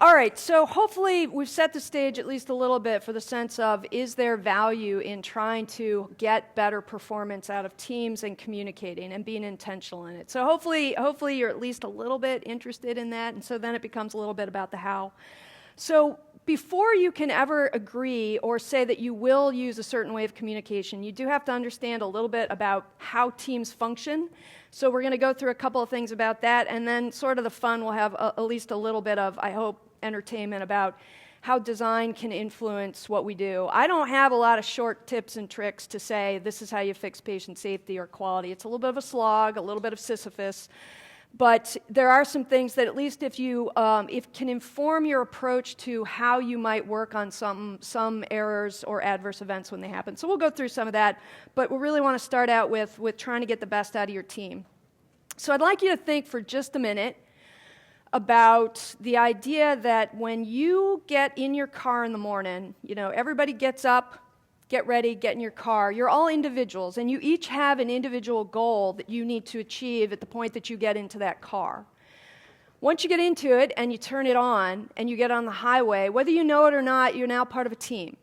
All right, so hopefully we've set the stage at least a little bit for the sense of, is there value in trying to get better performance out of teams and communicating and being intentional in it? So hopefully you're at least a little bit interested in that, and so then it becomes a little bit about the how. So before you can ever agree or say that you will use a certain way of communication, you do have to understand a little bit about how teams function. So we're going to go through a couple of things about that, and then sort of the fun will have at least a little bit of, I hope, entertainment about how design can influence what we do. I don't have a lot of short tips and tricks to say this is how you fix patient safety or quality. It's a little bit of a slog, a little bit of Sisyphus, but there are some things that at least if can inform your approach to how you might work on some errors or adverse events when they happen. So we'll go through some of that, but we really want to start out with trying to get the best out of your team. So I'd like you to think for just a minute about the idea that when you get in your car in the morning, everybody gets up, get ready, get in your car. You're all individuals, and you each have an individual goal that you need to achieve at the point that you get into that car. Once you get into it and you turn it on and you get on the highway, whether you know it or not, you're now part of a team.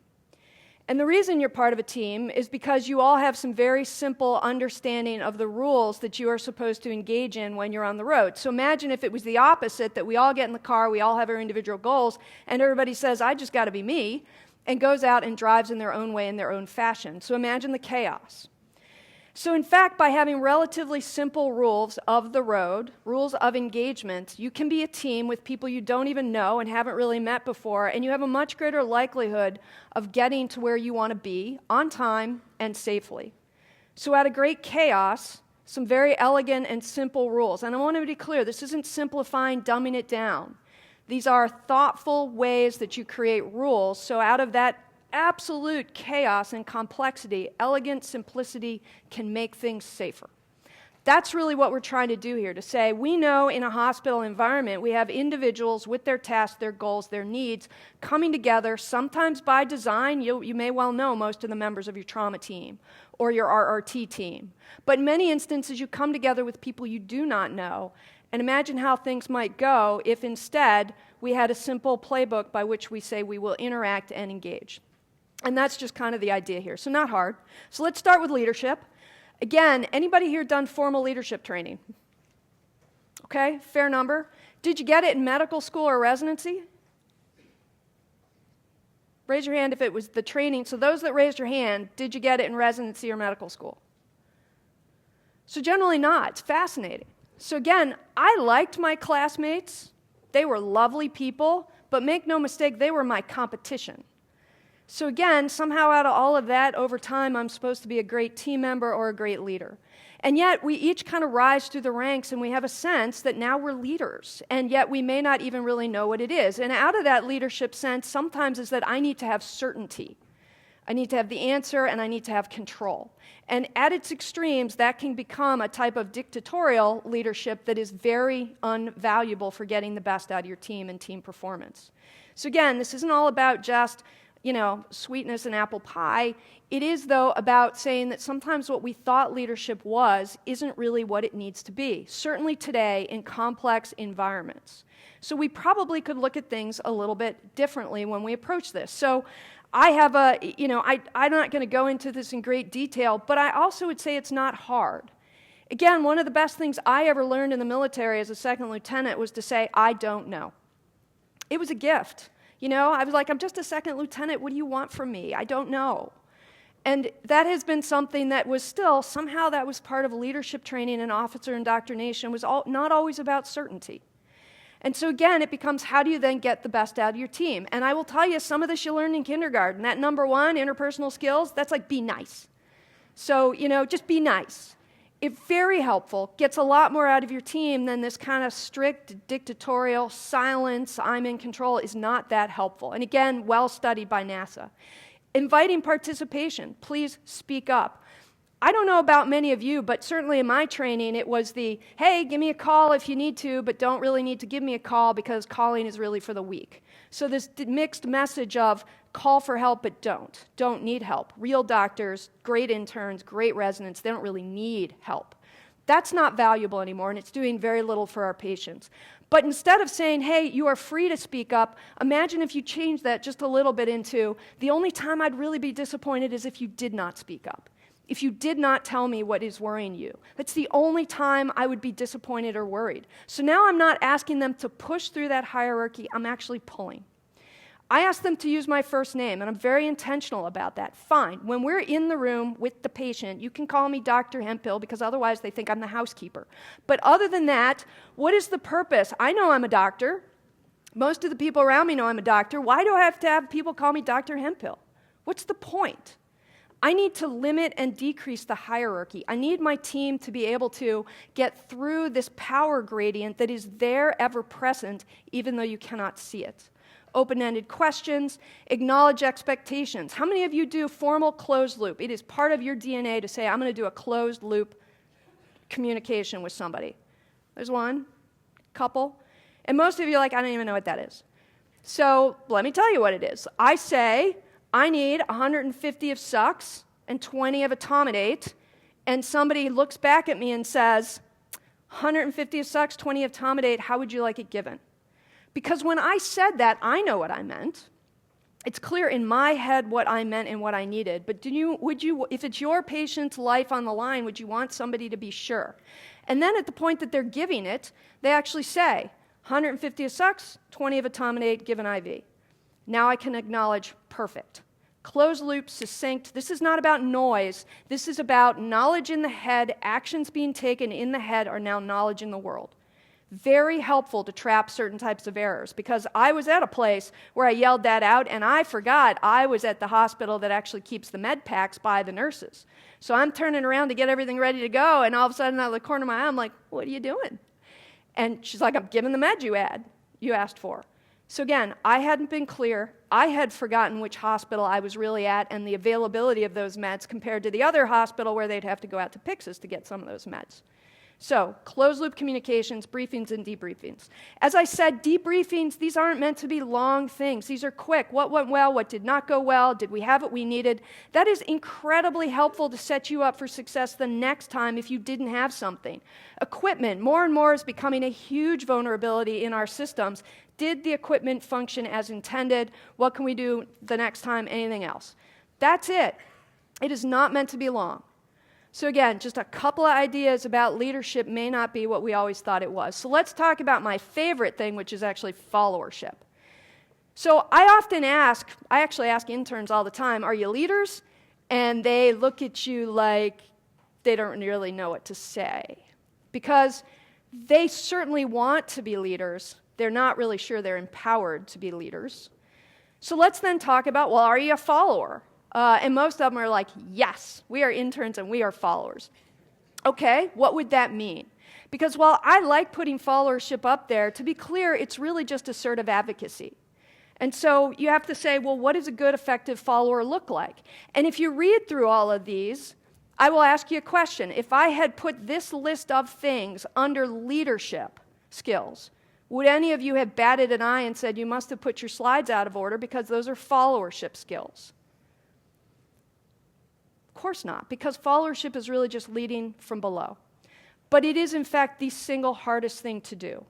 And the reason you're part of a team is because you all have some very simple understanding of the rules that you are supposed to engage in when you're on the road. So imagine if it was the opposite, that we all get in the car, we all have our individual goals, and everybody says, I just got to be me, and goes out and drives in their own way, in their own fashion. So imagine the chaos. So in fact, by having relatively simple rules of the road, rules of engagement, you can be a team with people you don't even know and haven't really met before, and you have a much greater likelihood of getting to where you want to be on time and safely. So out of great chaos, some very elegant and simple rules. And I want to be clear, this isn't simplifying, dumbing it down. These are thoughtful ways that you create rules, so out of that absolute chaos and complexity, elegant simplicity can make things safer. That's really what we're trying to do here, to say we know in a hospital environment we have individuals with their tasks, their goals, their needs coming together, sometimes by design. You may well know most of the members of your trauma team or your RRT team. But in many instances you come together with people you do not know, and imagine how things might go if instead we had a simple playbook by which we say we will interact and engage. And that's just kind of the idea here. So not hard. So let's start with leadership. Again, anybody here done formal leadership training? Okay, fair number. Did you get it in medical school or residency? Raise your hand if it was the training. So those that raised your hand, did you get it in residency or medical school? So generally not. It's fascinating. So again, I liked my classmates. They were lovely people, but make no mistake, they were my competition. So again, somehow out of all of that, over time, I'm supposed to be a great team member or a great leader. And yet, we each kind of rise through the ranks, and we have a sense that now we're leaders, and yet we may not even really know what it is. And out of that leadership sense, sometimes is that I need to have certainty. I need to have the answer, and I need to have control. And at its extremes, that can become a type of dictatorial leadership that is very invaluable for getting the best out of your team and team performance. So again, this isn't all about just sweetness and apple pie. It is, though, about saying that sometimes what we thought leadership was isn't really what it needs to be, certainly today in complex environments. So we probably could look at things a little bit differently when we approach this. So I have I'm not going to go into this in great detail, but I also would say it's not hard. Again, one of the best things I ever learned in the military as a second lieutenant was to say, I don't know. It was a gift. I was like, I'm just a second lieutenant. What do you want from me? I don't know. And that has been something that was still, somehow that was part of leadership training and officer indoctrination, was not always about certainty. And so again, it becomes, how do you then get the best out of your team? And I will tell you, some of this you learned in kindergarten. That number one, interpersonal skills, that's like be nice. So, just be nice. It's very helpful, gets a lot more out of your team than this kind of strict dictatorial silence, I'm in control, is not that helpful. And again, well studied by NASA. Inviting participation, please speak up. I don't know about many of you, but certainly in my training it was the, hey, give me a call if you need to, but don't really need to give me a call because calling is really for the weak. So this mixed message of call for help, but don't need help. Real doctors, great interns, great residents, they don't really need help. That's not valuable anymore, and it's doing very little for our patients. But instead of saying, hey, you are free to speak up, imagine if you change that just a little bit into, the only time I'd really be disappointed is if you did not speak up. If you did not tell me what is worrying you. That's the only time I would be disappointed or worried. So now I'm not asking them to push through that hierarchy, I'm actually pulling. I ask them to use my first name, and I'm very intentional about that. Fine. When we're in the room with the patient, you can call me Dr. Hemphill, because otherwise they think I'm the housekeeper. But other than that, what is the purpose? I know I'm a doctor. Most of the people around me know I'm a doctor. Why do I have to have people call me Dr. Hemphill? What's the point? I need to limit and decrease the hierarchy. I need my team to be able to get through this power gradient that is there, ever present, even though you cannot see it. Open-ended questions, acknowledge expectations. How many of you do formal closed loop? It is part of your DNA to say, I'm going to do a closed loop communication with somebody. There's one, couple. And most of you are like, I don't even know what that is. So let me tell you what it is. I say, I need 150 of sucks and 20 of etomidate, and somebody looks back at me and says, 150 of sucks, 20 of etomidate, how would you like it given? Because when I said that, I know what I meant. It's clear in my head what I meant and what I needed. But would you, if it's your patient's life on the line, would you want somebody to be sure? And then at the point that they're giving it, they actually say, 150 of sucks, 20 of etomidate, given IV. Now I can acknowledge perfect. Closed loop, succinct. This is not about noise. This is about knowledge in the head. Actions being taken in the head are now knowledge in the world. Very helpful to trap certain types of errors, because I was at a place where I yelled that out and I forgot I was at the hospital that actually keeps the med packs by the nurses. So I'm turning around to get everything ready to go, and all of a sudden out of the corner of my eye I'm like, what are you doing? And she's like, I'm giving the med you asked for. So again, I hadn't been clear. I had forgotten which hospital I was really at and the availability of those meds compared to the other hospital where they'd have to go out to Pyxis to get some of those meds. So, closed-loop communications, briefings, and debriefings. As I said, debriefings, these aren't meant to be long things. These are quick. What went well? What did not go well? Did we have what we needed? That is incredibly helpful to set you up for success the next time if you didn't have something. Equipment, more and more is becoming a huge vulnerability in our systems. Did the equipment function as intended? What can we do the next time? Anything else? That's it. It is not meant to be long. So again, just a couple of ideas about leadership may not be what we always thought it was. So let's talk about my favorite thing, which is actually followership. So I actually ask interns all the time, are you leaders? And they look at you like they don't really know what to say. Because they certainly want to be leaders. They're not really sure they're empowered to be leaders. So let's then talk about, well, are you a follower? And most of them are like, yes, we are interns and we are followers. Okay, what would that mean? Because while I like putting followership up there, to be clear, it's really just assertive advocacy. And so you have to say, well, what does a good, effective follower look like? And if you read through all of these, I will ask you a question. If I had put this list of things under leadership skills, would any of you have batted an eye and said, you must have put your slides out of order because those are followership skills? Of course not, because followership is really just leading from below. But it is, in fact, the single hardest thing to do.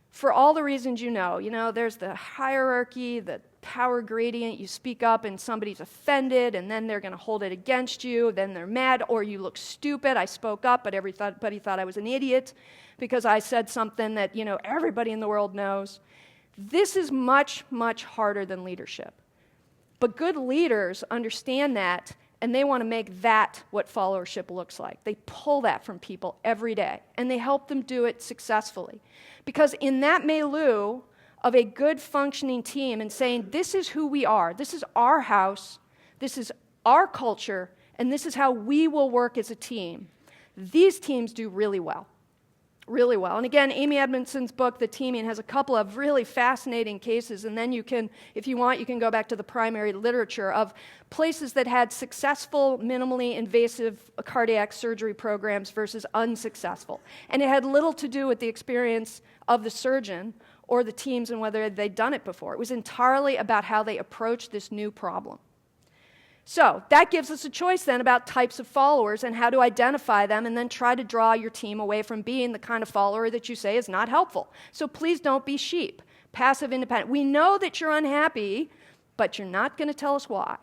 For all the reasons you know, there's the hierarchy, the power gradient, you speak up and somebody's offended, and then they're going to hold it against you, then they're mad, or you look stupid. I spoke up, but everybody thought I was an idiot because I said something that, everybody in the world knows. This is much, much harder than leadership. But good leaders understand that, and they want to make that what followership looks like. They pull that from people every day, and they help them do it successfully. Because in that milieu of a good functioning team and saying, this is who we are, this is our house, this is our culture, and this is how we will work as a team, these teams do really well. Really well. And again, Amy Edmondson's book, The Teaming, has a couple of really fascinating cases, and then you can, if you want, you can go back to the primary literature of places that had successful, minimally invasive cardiac surgery programs versus unsuccessful. And it had little to do with the experience of the surgeon or the teams and whether they'd done it before. It was entirely about how they approached this new problem. So that gives us a choice then about types of followers and how to identify them and then try to draw your team away from being the kind of follower that you say is not helpful. So please don't be sheep. Passive independent. We know that you're unhappy, but you're not going to tell us why.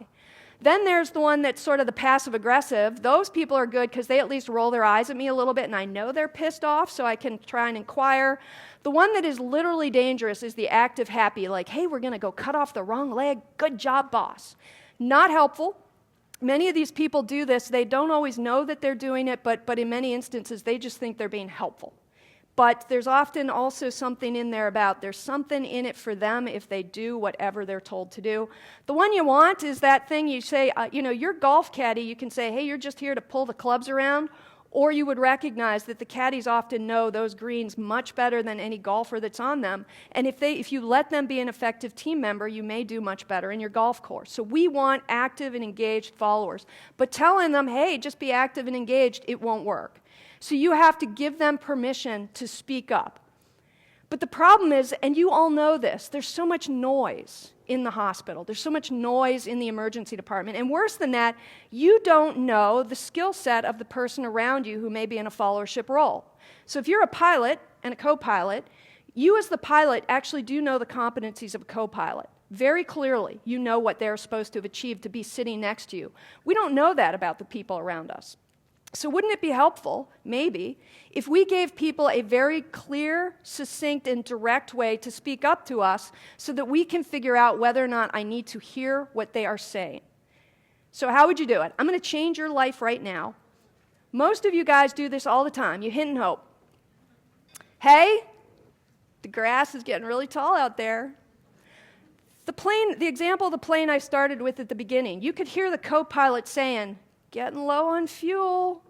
Then there's the one that's sort of the passive aggressive. Those people are good because they at least roll their eyes at me a little bit and I know they're pissed off, so I can try and inquire. The one that is literally dangerous is the active happy, like, hey, we're going to go cut off the wrong leg. Good job, boss. Not helpful. Many of these people do this. They don't always know that they're doing it, but in many instances, they just think they're being helpful. But there's often also something in there about there's something in it for them if they do whatever they're told to do. The one you want is that thing you say, your golf caddy, you can say, hey, you're just here to pull the clubs around. Or you would recognize that the caddies often know those greens much better than any golfer that's on them. And if you let them be an effective team member, you may do much better in your golf course. So we want active and engaged followers. But telling them, hey, just be active and engaged, it won't work. So you have to give them permission to speak up. But the problem is, and you all know this, there's so much noise in the hospital. There's so much noise in the emergency department. And worse than that, you don't know the skill set of the person around you who may be in a followership role. So if you're a pilot and a co-pilot, you as the pilot actually do know the competencies of a co-pilot. Very clearly, you know what they're supposed to have achieved to be sitting next to you. We don't know that about the people around us. So wouldn't it be helpful, maybe, if we gave people a very clear, succinct, and direct way to speak up to us so that we can figure out whether or not I need to hear what they are saying? So how would you do it? I'm going to change your life right now. Most of you guys do this all the time. You hint and hope. Hey, the grass is getting really tall out there. The example of the plane I started with at the beginning, you could hear the co-pilot saying, getting low on fuel.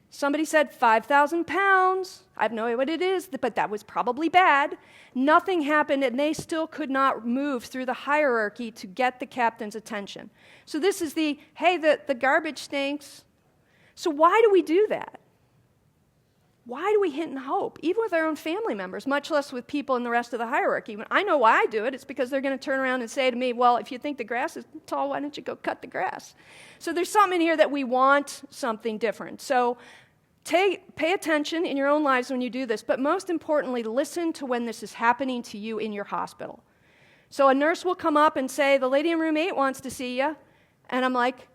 Somebody said 5,000 pounds. I have no idea what it is, but that was probably bad. Nothing happened, and they still could not move through the hierarchy to get the captain's attention. So this is hey, the garbage stinks. So why do we do that? Why do we hint and hope, even with our own family members, much less with people in the rest of the hierarchy? I know why I do it. It's because they're going to turn around and say to me, well, if you think the grass is tall, why don't you go cut the grass? So there's something in here that we want something different. So pay attention in your own lives when you do this, but most importantly, listen to when this is happening to you in your hospital. So a nurse will come up and say, the lady in room 8 wants to see you. And I'm like,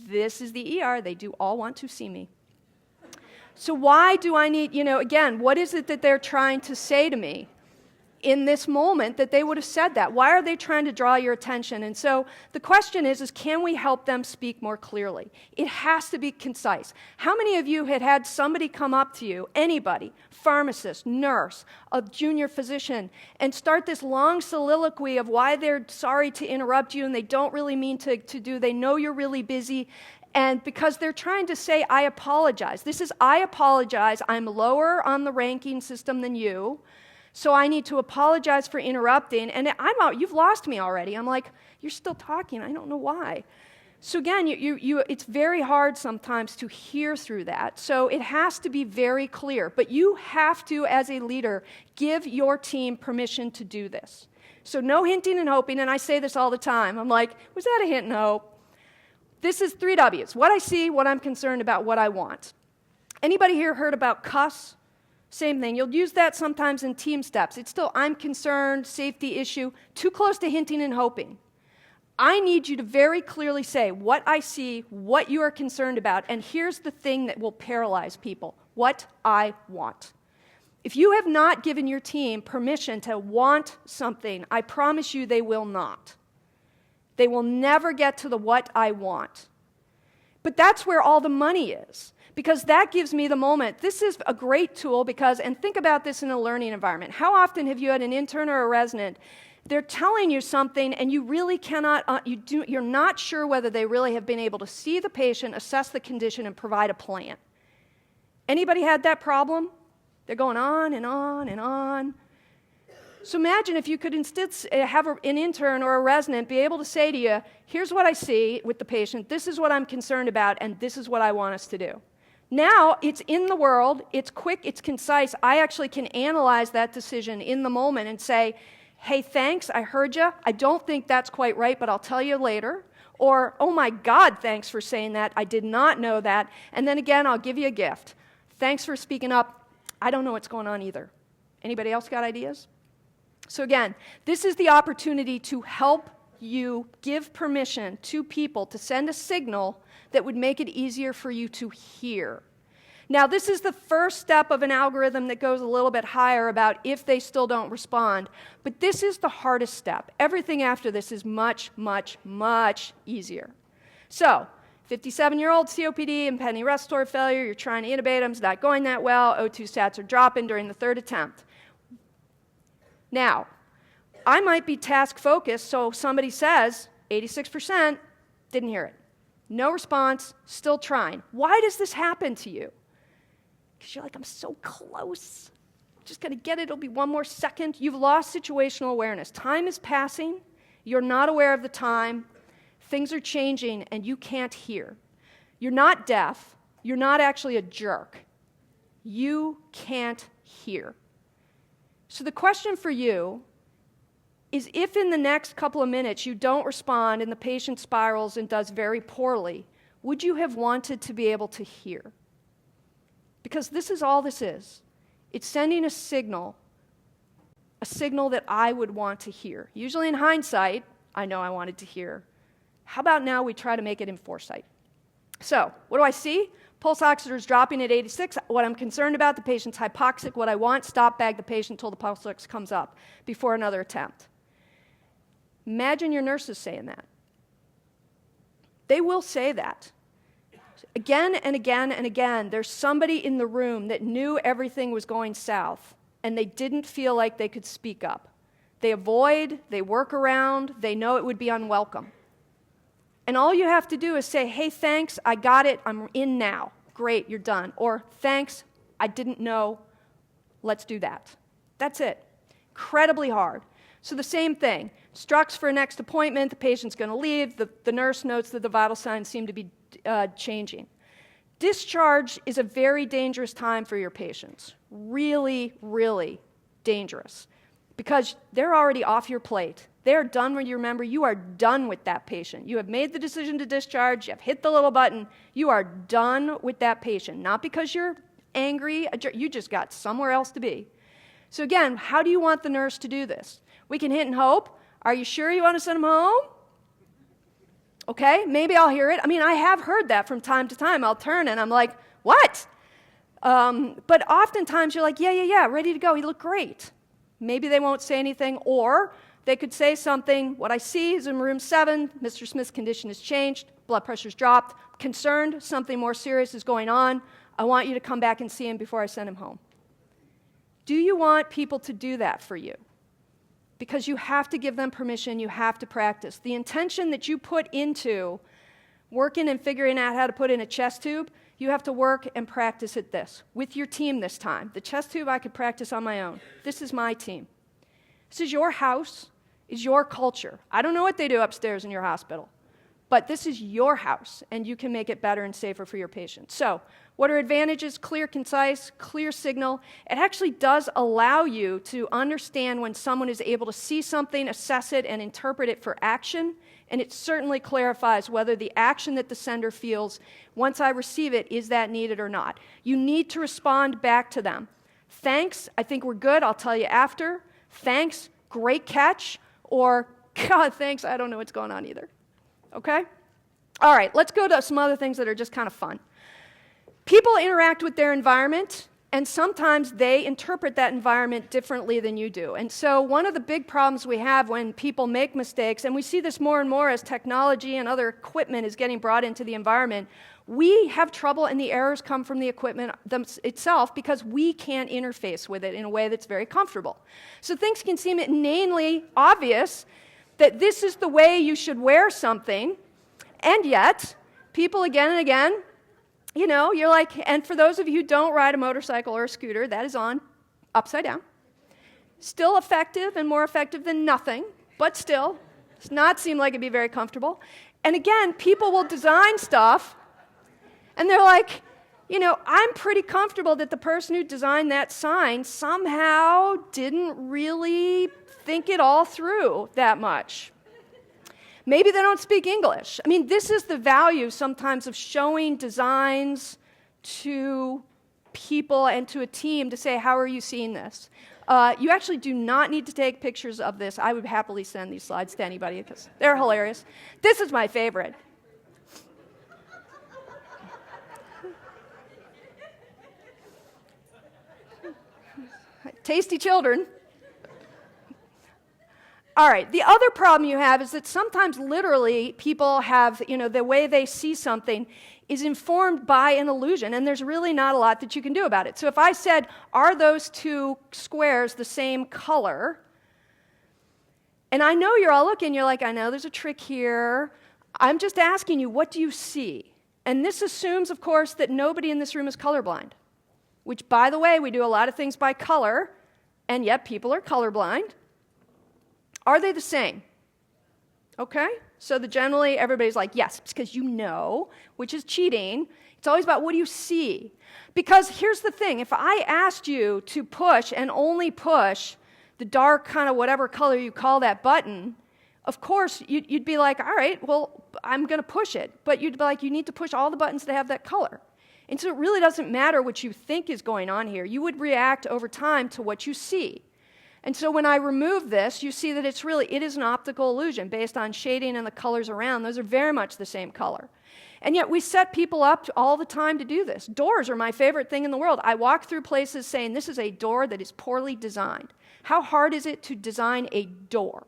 this is the ER. They do all want to see me. So why do I need, again, what is it that they're trying to say to me in this moment that they would have said that? Why are they trying to draw your attention? And so the question is can we help them speak more clearly? It has to be concise. How many of you had somebody come up to you, anybody, pharmacist, nurse, a junior physician, and start this long soliloquy of why they're sorry to interrupt you and they don't really mean to do, they know you're really busy, and because they're trying to say, I apologize. This is, I apologize. I'm lower on the ranking system than you, so I need to apologize for interrupting. And I'm out. You've lost me already. I'm like, you're still talking. I don't know why. So again, it's very hard sometimes to hear through that. So it has to be very clear. But you have to, as a leader, give your team permission to do this. So no hinting and hoping. And I say this all the time. I'm like, was that a hint and hope? This is 3 W's. What I see, what I'm concerned about, what I want. Anybody here heard about cuss? Same thing. You'll use that sometimes in team steps. It's still, I'm concerned, safety issue, too close to hinting and hoping. I need you to very clearly say what I see, what you are concerned about, and here's the thing that will paralyze people, what I want. If you have not given your team permission to want something, I promise you they will not. They will never get to the what I want. But that's where all the money is, because that gives me the moment. This is a great tool because, and think about this in a learning environment. How often have you had an intern or a resident, they're telling you something and you really cannot, you're not sure whether they really have been able to see the patient, assess the condition, and provide a plan. Anybody had that problem? They're going on and on and on. So imagine if you could instead have an intern or a resident be able to say to you, here's what I see with the patient, this is what I'm concerned about, and this is what I want us to do. Now, it's in the world, it's quick, it's concise. I actually can analyze that decision in the moment and say, hey, thanks, I heard you. I don't think that's quite right, but I'll tell you later. Or, oh my God, thanks for saying that. I did not know that. And then again, I'll give you a gift. Thanks for speaking up. I don't know what's going on either. Anybody else got ideas? So again, this is the opportunity to help you give permission to people to send a signal that would make it easier for you to hear. Now, this is the first step of an algorithm that goes a little bit higher about if they still don't respond, but this is the hardest step. Everything after this is much, much, much easier. So, 57-year-old COPD, impending respiratory failure, you're trying to intubate them, it's not going that well, O2 stats are dropping during the third attempt. Now, I might be task-focused, so somebody says, 86%, didn't hear it. No response, still trying. Why does this happen to you? Because you're like, I'm so close. I'm just going to get it. It'll be one more second. You've lost situational awareness. Time is passing. You're not aware of the time. Things are changing, and you can't hear. You're not deaf. You're not actually a jerk. You can't hear. So the question for you is, if in the next couple of minutes you don't respond and the patient spirals and does very poorly, would you have wanted to be able to hear? Because this is all this is. It's sending a signal that I would want to hear. Usually in hindsight, I know I wanted to hear. How about now we try to make it in foresight? So, what do I see? Pulse oximeter is dropping at 86. What I'm concerned about, the patient's hypoxic. What I want, stop bag the patient until the pulse ox comes up before another attempt. Imagine your nurses saying that. They will say that. Again and again and again, there's somebody in the room that knew everything was going south, and they didn't feel like they could speak up. They avoid, they work around, they know it would be unwelcome. And all you have to do is say, hey, thanks, I got it, I'm in now. Great, you're done. Or, thanks, I didn't know, let's do that. That's it. Incredibly hard. So the same thing. Structs for a next appointment, the patient's going to leave, the nurse notes that the vital signs seem to be changing. Discharge is a very dangerous time for your patients. Really, really dangerous. Because they're already off your plate. They're done when you remember you are done with that patient. You have made the decision to discharge, you have hit the little button, you are done with that patient. Not because you're angry, you just got somewhere else to be. So again, how do you want the nurse to do this? We can hit and hope. Are you sure you want to send them home? Okay, maybe I'll hear it. I mean, I have heard that from time to time. I'll turn and I'm like, what? But oftentimes you're like, yeah, ready to go. You look great. Maybe they won't say anything, or they could say something. What I see is in room 7, Mr. Smith's condition has changed, blood pressure's dropped, concerned, something more serious is going on. I want you to come back and see him before I send him home. Do you want people to do that for you? Because you have to give them permission, you have to practice. The intention that you put into working and figuring out how to put in a chest tube, you have to work and practice at this, with your team this time. The chest tube I could practice on my own. This is my team. This is your house, is your culture. I don't know what they do upstairs in your hospital, but this is your house, and you can make it better and safer for your patients. So, what are advantages? Clear, concise, clear signal. It actually does allow you to understand when someone is able to see something, assess it, and interpret it for action. And it certainly clarifies whether the action that the sender feels, once I receive it, is that needed or not. You need to respond back to them. Thanks, I think we're good, I'll tell you after. Thanks, great catch. Or, God, thanks, I don't know what's going on either. Okay? All right, let's go to some other things that are just kind of fun. People interact with their environment, and sometimes they interpret that environment differently than you do. And so one of the big problems we have when people make mistakes, and we see this more and more as technology and other equipment is getting brought into the environment, we have trouble and the errors come from the equipment itself because we can't interface with it in a way that's very comfortable. So things can seem inanely obvious that this is the way you should wear something, and yet people again and again, you know, you're like, and for those of you who don't ride a motorcycle or a scooter, that is on upside down. Still effective and more effective than nothing, but still, does not seem like it'd be very comfortable. And again, people will design stuff, and they're like, you know, I'm pretty comfortable that the person who designed that sign somehow didn't really think it all through that much. Maybe they don't speak English. I mean, this is the value sometimes of showing designs to people and to a team to say, how are you seeing this? You actually do not need to take pictures of this. I would happily send these slides to anybody because they're hilarious. This is my favorite. Tasty children. All right, the other problem you have is that sometimes literally people have, the way they see something is informed by an illusion, and there's really not a lot that you can do about it. So if I said, are those two squares the same color? And I know you're all looking, you're like, I know there's a trick here. I'm just asking you, what do you see? And this assumes, of course, that nobody in this room is colorblind, which, by the way, we do a lot of things by color, and yet people are colorblind. Are they the same? Okay? So generally everybody's like, yes, it's because you know, which is cheating. It's always about what do you see? Because here's the thing. If I asked you to push and only push the dark kind of whatever color you call that button, of course you'd be like, all right, well, I'm going to push it. But you'd be like, you need to push all the buttons that have that color. And so it really doesn't matter what you think is going on here. You would react over time to what you see. And so when I remove this, you see that it is an optical illusion based on shading and the colors around. Those are very much the same color. And yet we set people up all the time to do this. Doors are my favorite thing in the world. I walk through places saying, this is a door that is poorly designed. How hard is it to design a door?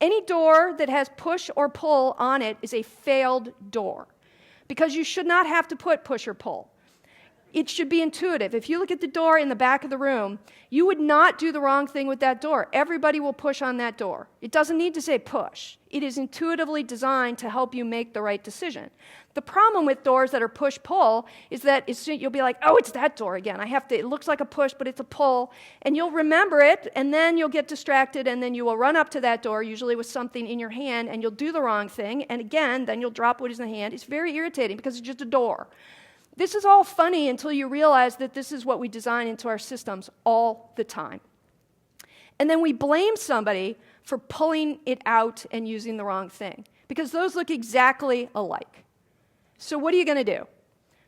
Any door that has push or pull on it is a failed door, because you should not have to put push or pull. It should be intuitive. If you look at the door in the back of the room, you would not do the wrong thing with that door. Everybody will push on that door. It doesn't need to say push. It is intuitively designed to help you make the right decision. The problem with doors that are push-pull is that you'll be like, oh, it's that door again. It looks like a push, but it's a pull. And you'll remember it, and then you'll get distracted, and then you will run up to that door, usually with something in your hand, and you'll do the wrong thing. And again, then you'll drop what is in the hand. It's very irritating because it's just a door. This is all funny until you realize that this is what we design into our systems all the time. And then we blame somebody for pulling it out and using the wrong thing, because those look exactly alike. So what are you going to do?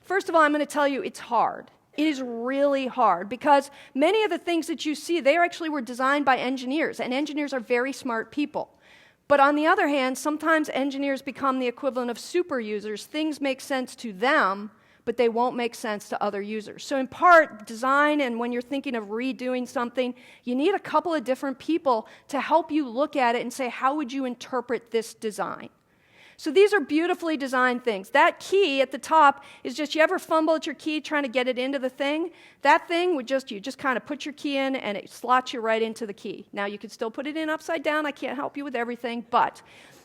First of all, I'm going to tell you it's hard. It is really hard, because many of the things that you see, they actually were designed by engineers, and engineers are very smart people. But on the other hand, sometimes engineers become the equivalent of super users. Things make sense to them, but they won't make sense to other users. So in part, design, and when you're thinking of redoing something, you need a couple of different people to help you look at it and say, how would you interpret this design? So these are beautifully designed things. That key at the top is just, you ever fumble at your key trying to get it into the thing? That thing would you just kind of put your key in and it slots you right into the key. Now you could still put it in upside down. I can't help you with everything, but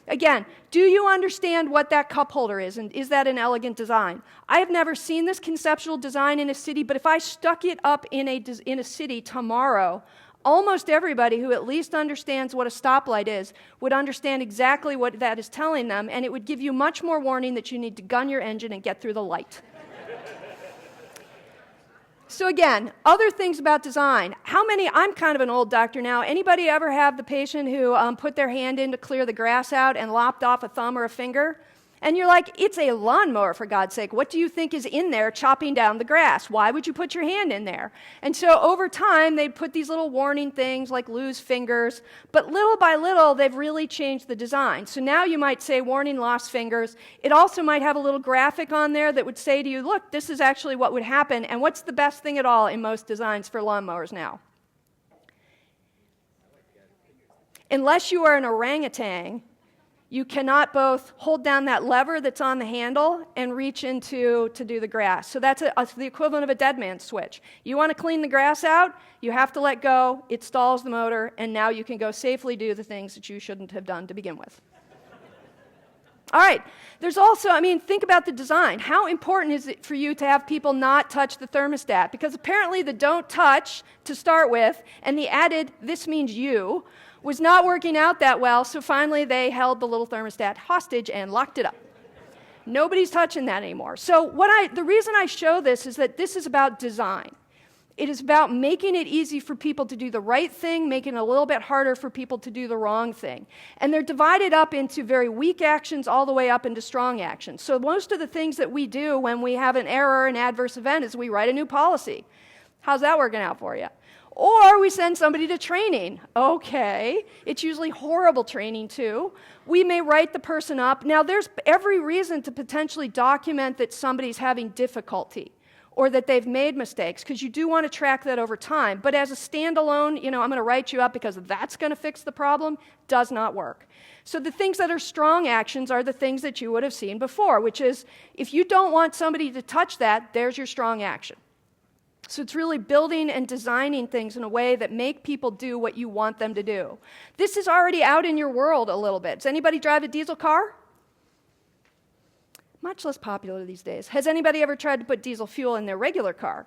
again, do you understand what that cup holder is, and is that an elegant design? I have never seen this conceptual design in a city, but if I stuck it up in a city tomorrow, almost everybody who at least understands what a stoplight is would understand exactly what that is telling them, and it would give you much more warning that you need to gun your engine and get through the light. So again, other things about design. I'm kind of an old doctor now. Anybody ever have the patient who put their hand in to clear the grass out and lopped off a thumb or a finger? And you're like, it's a lawnmower, for God's sake. What do you think is in there chopping down the grass? Why would you put your hand in there? And so over time, they'd put these little warning things like lose fingers. But little by little, they've really changed the design. So now you might say warning lost fingers. It also might have a little graphic on there that would say to you, look, this is actually what would happen. And what's the best thing at all in most designs for lawnmowers now? Unless you are an orangutan, you cannot both hold down that lever that's on the handle and reach into to do the grass. So that's the equivalent of a dead man's switch. You want to clean the grass out, you have to let go, it stalls the motor, and now you can go safely do the things that you shouldn't have done to begin with. All right, there's also, think about the design. How important is it for you to have people not touch the thermostat? Because apparently the don't touch to start with, and the added, this means you, was not working out that well, so finally they held the little thermostat hostage and locked it up. Nobody's touching that anymore. So the reason I show this is that this is about design. It is about making it easy for people to do the right thing, making it a little bit harder for people to do the wrong thing. And they're divided up into very weak actions all the way up into strong actions. So most of the things that we do when we have an error, an adverse event, is we write a new policy. How's that working out for you? Or we send somebody to training. Okay, it's usually horrible training too. We may write the person up. Now there's every reason to potentially document that somebody's having difficulty or that they've made mistakes, because you do want to track that over time. But as a standalone, I'm going to write you up because that's going to fix the problem, does not work. So the things that are strong actions are the things that you would have seen before, which is if you don't want somebody to touch that, there's your strong action. So it's really building and designing things in a way that make people do what you want them to do. This is already out in your world a little bit. Does anybody drive a diesel car? Much less popular these days. Has anybody ever tried to put diesel fuel in their regular car?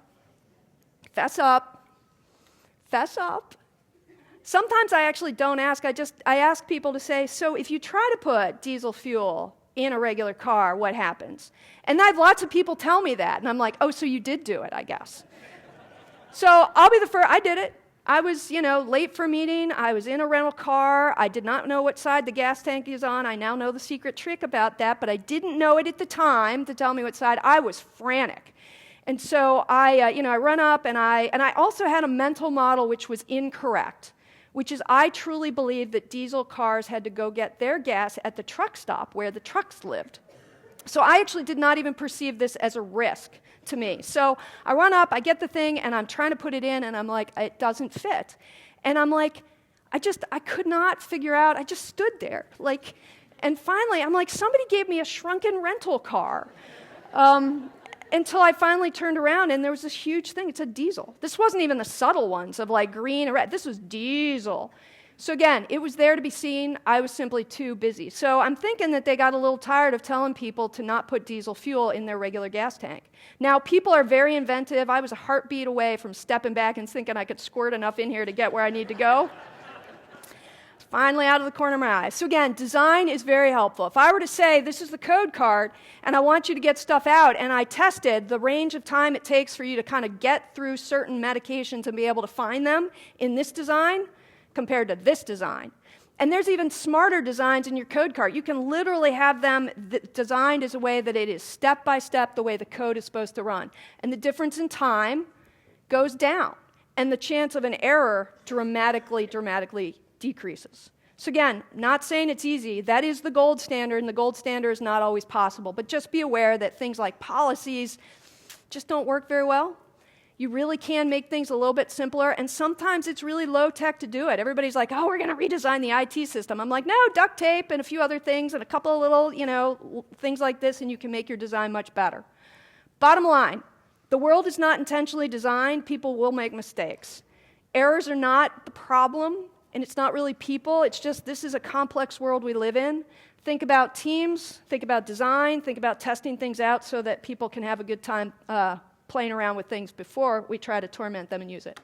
Fess up. Fess up. Sometimes I actually don't ask. I ask people to say, so if you try to put diesel fuel in a regular car, what happens? And I have lots of people tell me that. And I'm like, oh, so you did do it, I guess. So I'll be the first. I did it. I was, late for a meeting. I was in a rental car. I did not know what side the gas tank is on. I now know the secret trick about that, but I didn't know it at the time to tell me what side. I was frantic. And so I run up, and I also had a mental model which was incorrect, which is I truly believed that diesel cars had to go get their gas at the truck stop where the trucks lived. So I actually did not even perceive this as a risk to me. So I run up, I get the thing, and I'm trying to put it in, and I'm like, it doesn't fit. And I'm like, I could not figure out, I just stood there. And finally, I'm like, somebody gave me a shrunken rental car. Until I finally turned around, and there was this huge thing. It said diesel. This wasn't even the subtle ones of green or red. This was diesel. So again, it was there to be seen. I was simply too busy. So I'm thinking that they got a little tired of telling people to not put diesel fuel in their regular gas tank. Now, people are very inventive. I was a heartbeat away from stepping back and thinking I could squirt enough in here to get where I need to go. Finally out of the corner of my eye. So again, design is very helpful. If I were to say, this is the code card, and I want you to get stuff out, and I tested the range of time it takes for you to kind of get through certain medications and be able to find them in this design, compared to this design. And there's even smarter designs in your code card. You can literally have them designed as a way that it is step by step the way the code is supposed to run. And the difference in time goes down. And the chance of an error dramatically decreases. So again, not saying it's easy. That is the gold standard, and the gold standard is not always possible. But just be aware that things like policies just don't work very well. You really can make things a little bit simpler, and sometimes it's really low tech to do it. Everybody's like, oh, we're going to redesign the IT system. I'm like, no, duct tape and a few other things and a couple of little, things like this, and you can make your design much better. Bottom line, the world is not intentionally designed. People will make mistakes. Errors are not the problem, and it's not really people. It's just this is a complex world we live in. Think about teams, think about design, think about testing things out so that people can have a good time playing around with things before we try to torment them and use it.